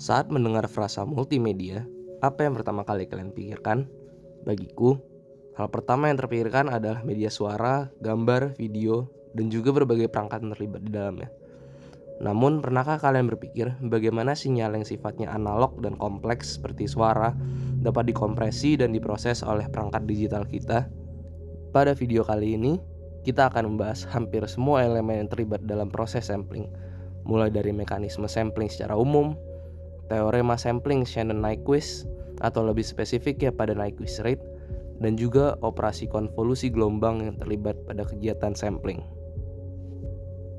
Saat mendengar frasa multimedia, apa yang pertama kali kalian pikirkan? Bagiku, hal pertama yang terpikirkan adalah media suara, gambar, video, dan juga berbagai perangkat yang terlibat di dalamnya. Namun, pernahkah kalian berpikir bagaimana sinyal yang sifatnya analog dan kompleks seperti suara dapat dikompresi dan diproses oleh perangkat digital kita? Pada video kali ini, kita akan membahas hampir semua elemen yang terlibat dalam proses sampling, mulai dari mekanisme sampling secara umum, teorema sampling Shannon-Nyquist atau lebih spesifik ya pada Nyquist rate, dan juga operasi konvolusi gelombang yang terlibat pada kegiatan sampling.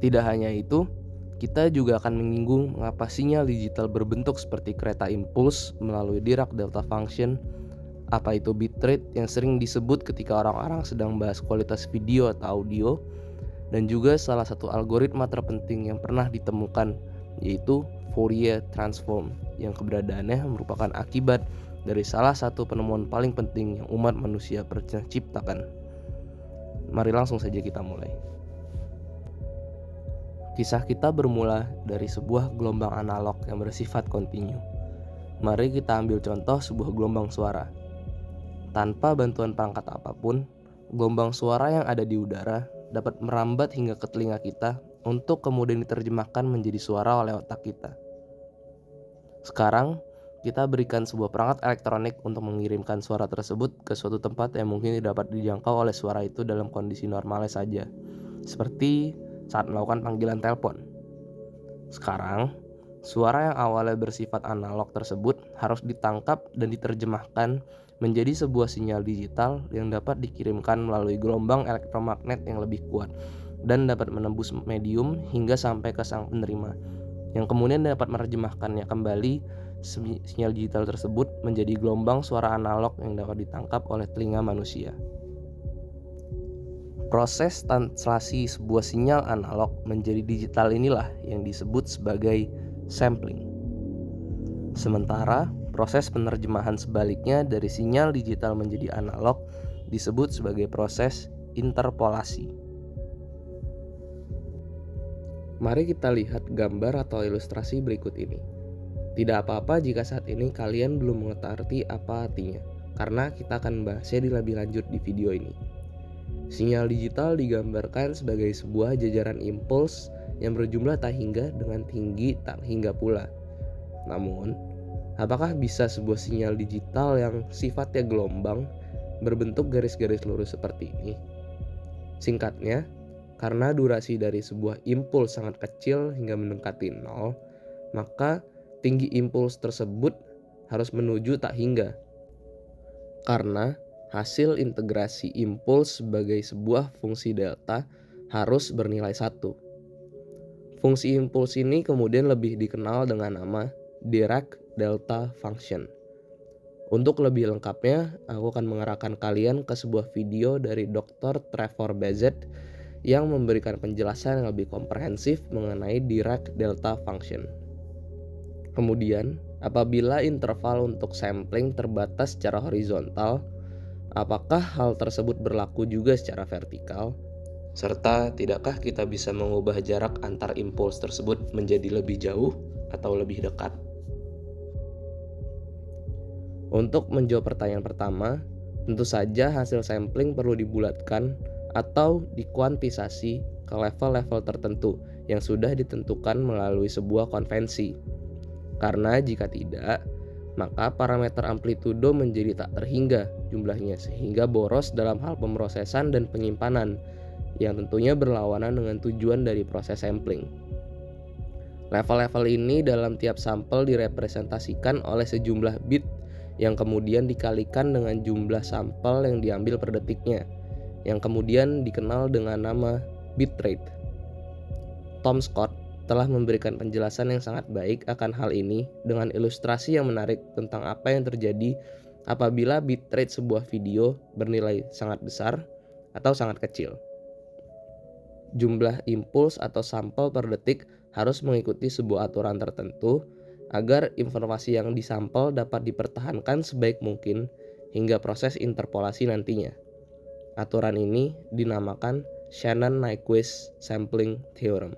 Tidak hanya itu, kita juga akan menyinggung mengapa sinyal digital berbentuk seperti kereta impuls melalui Dirac delta function, apa itu bitrate yang sering disebut ketika orang-orang sedang bahas kualitas video atau audio, dan juga salah satu algoritma terpenting yang pernah ditemukan, yaitu Fourier transform, yang keberadaannya merupakan akibat dari salah satu penemuan paling penting yang umat manusia pernah ciptakan. Mari langsung saja kita mulai. Kisah kita bermula dari sebuah gelombang analog yang bersifat kontinu. Mari kita ambil contoh sebuah gelombang suara. Tanpa bantuan perangkat apapun, gelombang suara yang ada di udara dapat merambat hingga ke telinga kita untuk kemudian diterjemahkan menjadi suara oleh otak kita. Sekarang, kita berikan sebuah perangkat elektronik untuk mengirimkan suara tersebut ke suatu tempat yang mungkin tidak dapat dijangkau oleh suara itu dalam kondisi normalnya saja, seperti saat melakukan panggilan telepon. Sekarang, suara yang awalnya bersifat analog tersebut harus ditangkap dan diterjemahkan menjadi sebuah sinyal digital yang dapat dikirimkan melalui gelombang elektromagnet yang lebih kuat dan dapat menembus medium hingga sampai ke sang penerima, yang kemudian dapat menerjemahkannya kembali sinyal digital tersebut menjadi gelombang suara analog yang dapat ditangkap oleh telinga manusia. Proses translasi sebuah sinyal analog menjadi digital inilah yang disebut sebagai sampling. Sementara proses penerjemahan sebaliknya dari sinyal digital menjadi analog disebut sebagai proses interpolasi. Mari kita lihat gambar atau ilustrasi berikut ini. Tidak apa-apa jika saat ini kalian belum mengerti apa artinya, karena kita akan membahasnya lebih lanjut di video ini. Sinyal digital digambarkan sebagai sebuah jajaran impuls yang berjumlah tak hingga dengan tinggi tak hingga pula. Namun, apakah bisa sebuah sinyal digital yang sifatnya gelombang berbentuk garis-garis lurus seperti ini? Singkatnya, karena durasi dari sebuah impuls sangat kecil hingga mendekati nol, maka tinggi impuls tersebut harus menuju tak hingga. Karena hasil integrasi impuls sebagai sebuah fungsi delta harus bernilai 1. Fungsi impuls ini kemudian lebih dikenal dengan nama Dirac delta function. Untuk lebih lengkapnya, aku akan mengarahkan kalian ke sebuah video dari Dr. Trevor Bezet yang memberikan penjelasan yang lebih komprehensif mengenai Dirac delta function. Kemudian, apabila interval untuk sampling terbatas secara horizontal, apakah hal tersebut berlaku juga secara vertikal? Serta tidakkah kita bisa mengubah jarak antar impuls tersebut menjadi lebih jauh atau lebih dekat? Untuk menjawab pertanyaan pertama, tentu saja hasil sampling perlu dibulatkan atau dikuantisasi ke level-level tertentu yang sudah ditentukan melalui sebuah konvensi. Karena jika tidak, maka parameter amplitudo menjadi tak terhingga jumlahnya sehingga boros dalam hal pemrosesan dan penyimpanan yang tentunya berlawanan dengan tujuan dari proses sampling. Level-level ini dalam tiap sampel direpresentasikan oleh sejumlah bit yang kemudian dikalikan dengan jumlah sampel yang diambil per detiknya, yang kemudian dikenal dengan nama bitrate. Tom Scott telah memberikan penjelasan yang sangat baik akan hal ini dengan ilustrasi yang menarik tentang apa yang terjadi apabila bitrate sebuah video bernilai sangat besar atau sangat kecil. Jumlah impuls atau sampel per detik harus mengikuti sebuah aturan tertentu agar informasi yang disampel dapat dipertahankan sebaik mungkin hingga proses interpolasi nantinya. Aturan ini dinamakan Shannon-Nyquist sampling theorem.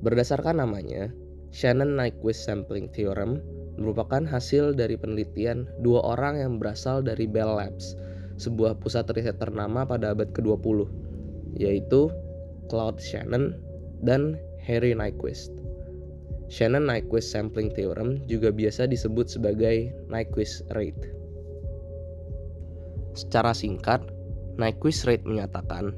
Berdasarkan namanya, Shannon-Nyquist sampling theorem merupakan hasil dari penelitian dua orang yang berasal dari Bell Labs, sebuah pusat riset ternama pada abad ke-20, yaitu Claude Shannon dan Harry Nyquist. Shannon-Nyquist sampling theorem juga biasa disebut sebagai Nyquist rate. Secara singkat, Nyquist rate menyatakan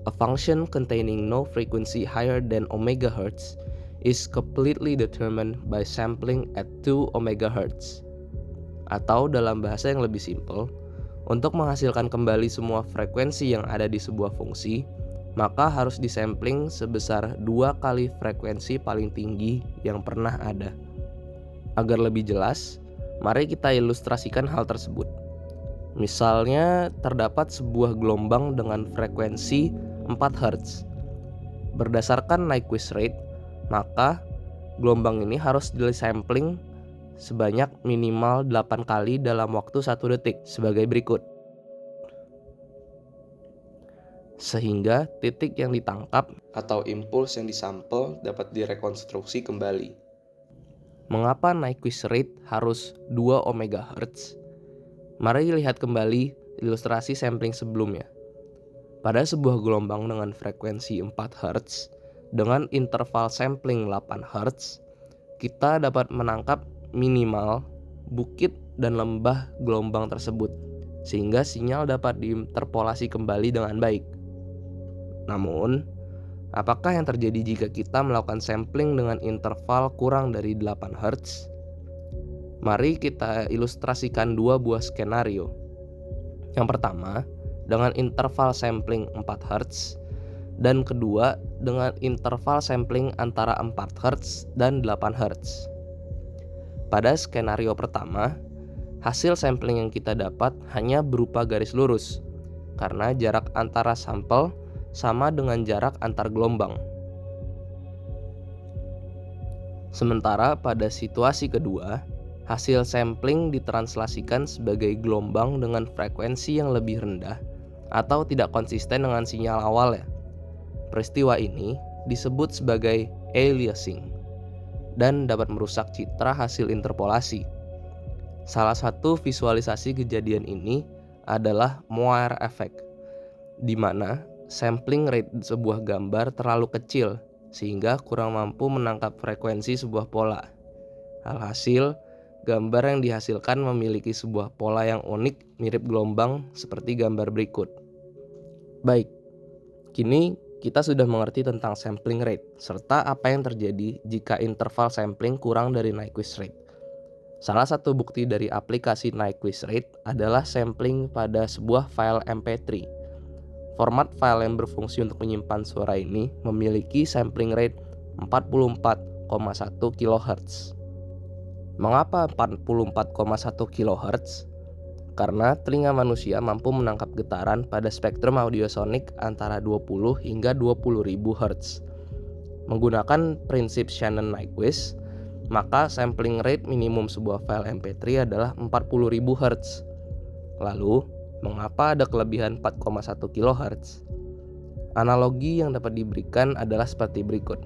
a function containing no frequency higher than omega hertz is completely determined by sampling at 2 omega hertz. Atau dalam bahasa yang lebih simpel, untuk menghasilkan kembali semua frekuensi yang ada di sebuah fungsi, maka harus disampling sebesar 2 kali frekuensi paling tinggi yang pernah ada. Agar lebih jelas, mari kita ilustrasikan hal tersebut. Misalnya terdapat sebuah gelombang dengan frekuensi 4 Hz. Berdasarkan Nyquist rate, maka gelombang ini harus disampling sebanyak minimal 8 kali dalam waktu 1 detik sebagai berikut. Sehingga titik yang ditangkap atau impuls yang disampel dapat direkonstruksi kembali. Mengapa Nyquist rate harus 2 omega hertz? Mari lihat kembali ilustrasi sampling sebelumnya. Pada sebuah gelombang dengan frekuensi 4 Hz dengan interval sampling 8 Hz, kita dapat menangkap minimal bukit dan lembah gelombang tersebut, sehingga sinyal dapat diinterpolasi kembali dengan baik. Namun, apakah yang terjadi jika kita melakukan sampling dengan interval kurang dari 8 Hz? Mari kita ilustrasikan 2 buah skenario. Yang pertama, dengan interval sampling 4 Hz, dan kedua dengan interval sampling antara 4 Hz dan 8 Hz. Pada skenario pertama, hasil sampling yang kita dapat hanya berupa garis lurus, karena jarak antara sampel sama dengan jarak antar gelombang. Sementara pada situasi kedua, hasil sampling ditranslasikan sebagai gelombang dengan frekuensi yang lebih rendah atau tidak konsisten dengan sinyal awalnya. Peristiwa ini disebut sebagai aliasing dan dapat merusak citra hasil interpolasi. Salah satu visualisasi kejadian ini adalah Moire effect, di mana sampling rate sebuah gambar terlalu kecil sehingga kurang mampu menangkap frekuensi sebuah pola. Alhasil, gambar yang dihasilkan memiliki sebuah pola yang unik mirip gelombang seperti gambar berikut. Baik, kini kita sudah mengerti tentang sampling rate serta apa yang terjadi jika interval sampling kurang dari Nyquist rate. Salah satu bukti dari aplikasi Nyquist rate adalah sampling pada sebuah file MP3. Format file yang berfungsi untuk menyimpan suara ini memiliki sampling rate 44,1 kHz. Mengapa 44,1 kHz? Karena telinga manusia mampu menangkap getaran pada spektrum audiosonik antara 20 hingga 20.000 Hz. Menggunakan prinsip Shannon-Nyquist, maka sampling rate minimum sebuah file MP3 adalah 40.000 Hz. Lalu, mengapa ada kelebihan 4,1 kHz? Analogi yang dapat diberikan adalah seperti berikut.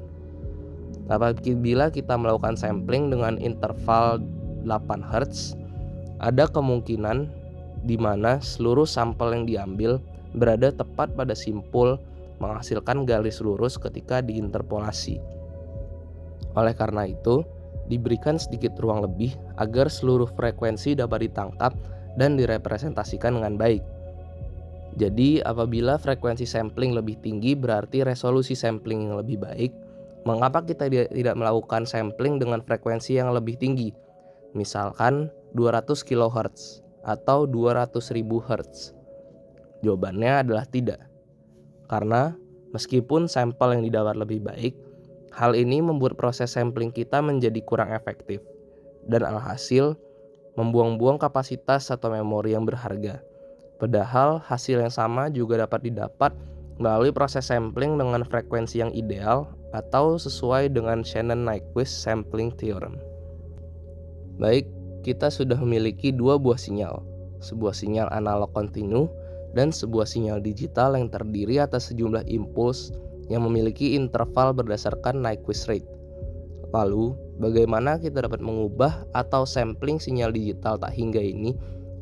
Apabila kita melakukan sampling dengan interval 8 Hz, ada kemungkinan di mana seluruh sampel yang diambil berada tepat pada simpul menghasilkan garis lurus ketika diinterpolasi. Oleh karena itu, diberikan sedikit ruang lebih agar seluruh frekuensi dapat ditangkap dan direpresentasikan dengan baik. Jadi, apabila frekuensi sampling lebih tinggi berarti resolusi sampling yang lebih baik. Mengapa kita tidak melakukan sampling dengan frekuensi yang lebih tinggi? Misalkan 200 kHz atau 200.000 Hz. Jawabannya adalah tidak. Karena meskipun sampel yang didapat lebih baik, hal ini membuat proses sampling kita menjadi kurang efektif dan alhasil membuang-buang kapasitas atau memori yang berharga. Padahal hasil yang sama juga dapat didapat melalui proses sampling dengan frekuensi yang ideal atau sesuai dengan Shannon-Nyquist sampling theorem. Baik, kita sudah memiliki 2 buah sinyal, sebuah sinyal analog kontinu dan sebuah sinyal digital yang terdiri atas sejumlah impuls yang memiliki interval berdasarkan Nyquist rate. Lalu, bagaimana kita dapat mengubah atau sampling sinyal digital tak hingga ini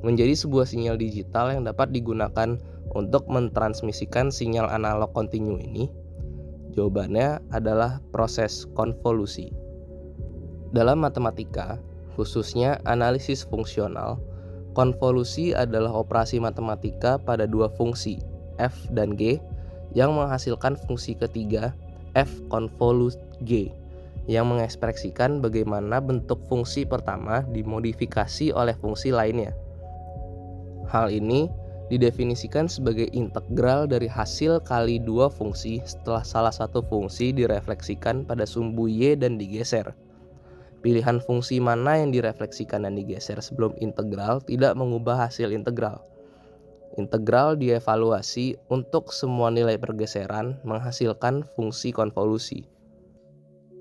menjadi sebuah sinyal digital yang dapat digunakan untuk mentransmisikan sinyal analog kontinu ini? Jawabannya adalah proses konvolusi. Dalam matematika, khususnya analisis fungsional, konvolusi adalah operasi matematika pada dua fungsi, f dan g, yang menghasilkan fungsi ketiga, f konvolus g, yang mengekspresikan bagaimana bentuk fungsi pertama dimodifikasi oleh fungsi lainnya. Hal ini didefinisikan sebagai integral dari hasil kali dua fungsi setelah salah satu fungsi direfleksikan pada sumbu y dan digeser. Pilihan fungsi mana yang direfleksikan dan digeser sebelum integral tidak mengubah hasil integral. Integral dievaluasi untuk semua nilai pergeseran menghasilkan fungsi konvolusi.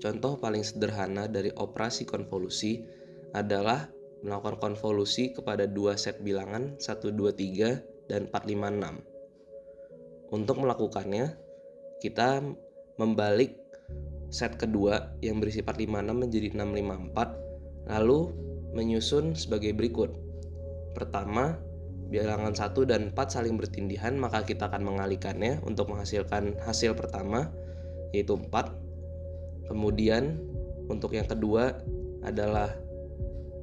Contoh paling sederhana dari operasi konvolusi adalah melakukan konvolusi kepada dua set bilangan 1, 2, 3, dan 4, 5, 6. Untuk melakukannya, kita membalik set kedua yang berisi 4, 5, 6 menjadi 6, 5, 4, lalu menyusun sebagai berikut. Pertama, bilangan 1 dan 4 saling bertindihan, maka kita akan mengalihkannya untuk menghasilkan hasil pertama, yaitu 4. Kemudian untuk yang kedua adalah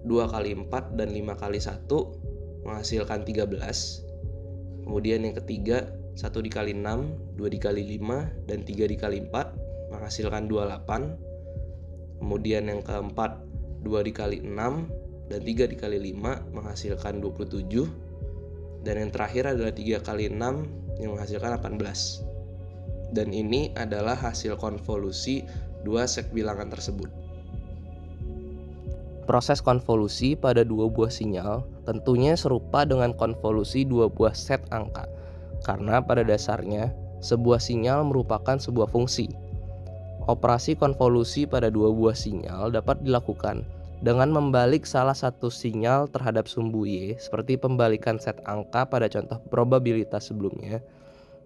2 kali 4 dan 5 kali 1 menghasilkan 13. Kemudian yang ketiga 1 dikali 6, 2 dikali 5, dan 3 dikali 4 menghasilkan 28. Kemudian yang keempat 2 dikali 6 dan 3 dikali 5 menghasilkan 27. Dan yang terakhir adalah 3 kali 6 yang menghasilkan 18. Dan ini adalah hasil konvolusi dua set bilangan tersebut. Proses konvolusi pada dua buah sinyal tentunya serupa dengan konvolusi dua buah set angka, karena pada dasarnya sebuah sinyal merupakan sebuah fungsi. Operasi konvolusi pada dua buah sinyal dapat dilakukan dengan membalik salah satu sinyal terhadap sumbu y, seperti pembalikan set angka pada contoh probabilitas sebelumnya,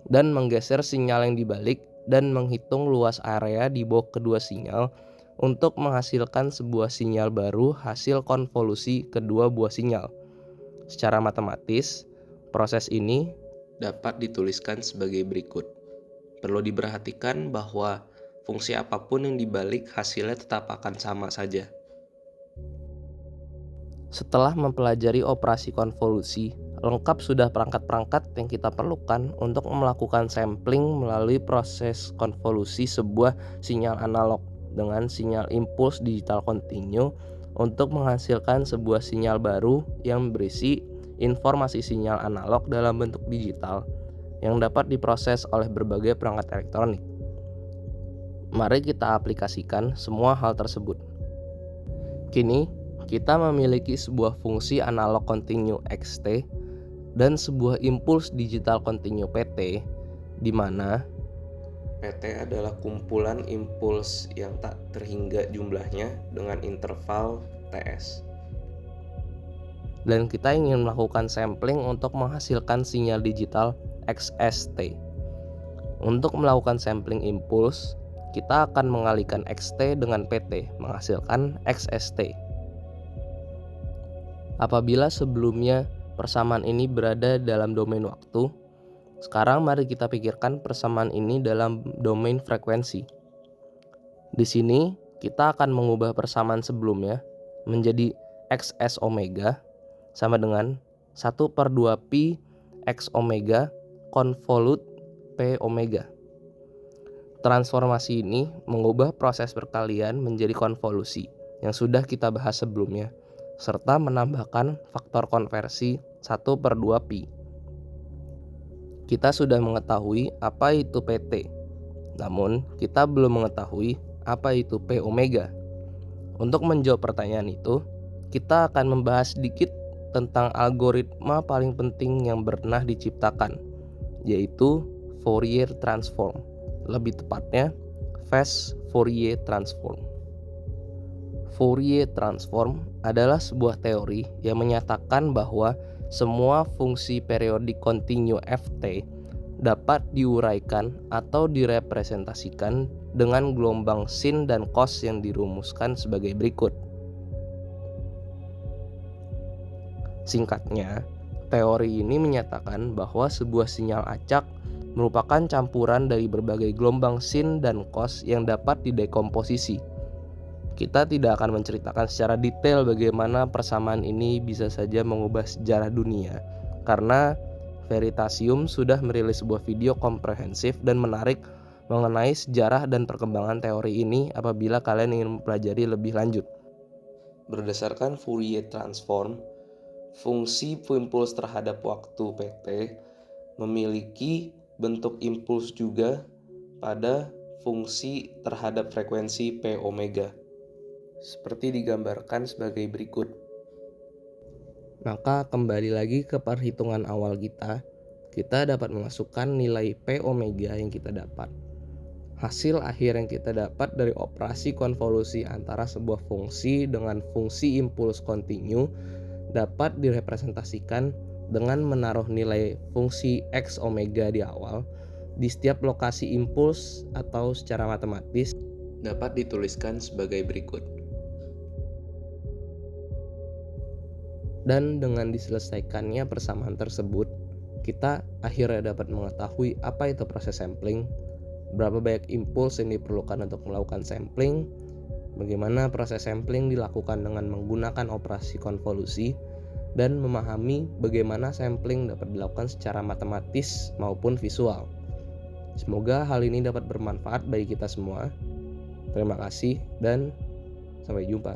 dan menggeser sinyal yang dibalik dan menghitung luas area di bawah kedua sinyal untuk menghasilkan sebuah sinyal baru hasil konvolusi kedua buah sinyal. Secara matematis, proses ini dapat dituliskan sebagai berikut. Perlu diperhatikan bahwa fungsi apapun yang dibalik hasilnya tetap akan sama saja. Setelah mempelajari operasi konvolusi, lengkap sudah perangkat-perangkat yang kita perlukan untuk melakukan sampling melalui proses konvolusi sebuah sinyal analog dengan sinyal impuls digital kontinu untuk menghasilkan sebuah sinyal baru yang berisi informasi sinyal analog dalam bentuk digital yang dapat diproses oleh berbagai perangkat elektronik. Mari kita aplikasikan semua hal tersebut. Kini, kita memiliki sebuah fungsi analog kontinu xt dan sebuah impuls digital kontinu pt, di mana pt adalah kumpulan impuls yang tak terhingga jumlahnya dengan interval ts. Dan kita ingin melakukan sampling untuk menghasilkan sinyal digital xst. Untuk melakukan sampling impuls, kita akan mengalihkan xt dengan pt, menghasilkan xst. Apabila sebelumnya persamaan ini berada dalam domain waktu, sekarang mari kita pikirkan persamaan ini dalam domain frekuensi. Di sini kita akan mengubah persamaan sebelumnya menjadi xs omega sama dengan 1/2 pi x omega konvolut p omega. Transformasi ini mengubah proses perkalian menjadi konvolusi yang sudah kita bahas sebelumnya, serta menambahkan faktor konversi 1/2 pi. Kita sudah mengetahui apa itu PT, namun kita belum mengetahui apa itu P omega. Untuk menjawab pertanyaan itu, kita akan membahas sedikit tentang algoritma paling penting yang pernah diciptakan, yaitu Fourier transform, lebih tepatnya fast Fourier transform. Fourier transform adalah sebuah teori yang menyatakan bahwa semua fungsi periodik kontinu ft dapat diuraikan atau direpresentasikan dengan gelombang sin dan cos yang dirumuskan sebagai berikut. Singkatnya, teori ini menyatakan bahwa sebuah sinyal acak merupakan campuran dari berbagai gelombang sin dan cos yang dapat didekomposisi. Kita tidak akan menceritakan secara detail bagaimana persamaan ini bisa saja mengubah sejarah dunia, karena Veritasium sudah merilis sebuah video komprehensif dan menarik mengenai sejarah dan perkembangan teori ini apabila kalian ingin mempelajari lebih lanjut. Berdasarkan Fourier transform, fungsi impuls terhadap waktu pt memiliki bentuk impuls juga pada fungsi terhadap frekuensi p omega, seperti digambarkan sebagai berikut. Maka kembali lagi ke perhitungan awal kita dapat memasukkan nilai p omega yang kita dapat. Hasil akhir yang kita dapat dari operasi konvolusi antara sebuah fungsi dengan fungsi impuls kontinu dapat direpresentasikan dengan menaruh nilai fungsi x omega di awal di setiap lokasi impuls, atau secara matematis dapat dituliskan sebagai berikut. Dan dengan diselesaikannya persamaan tersebut, kita akhirnya dapat mengetahui apa itu proses sampling, berapa banyak impuls yang diperlukan untuk melakukan sampling, bagaimana proses sampling dilakukan dengan menggunakan operasi konvolusi, dan memahami bagaimana sampling dapat dilakukan secara matematis maupun visual. Semoga hal ini dapat bermanfaat bagi kita semua. Terima kasih dan sampai jumpa.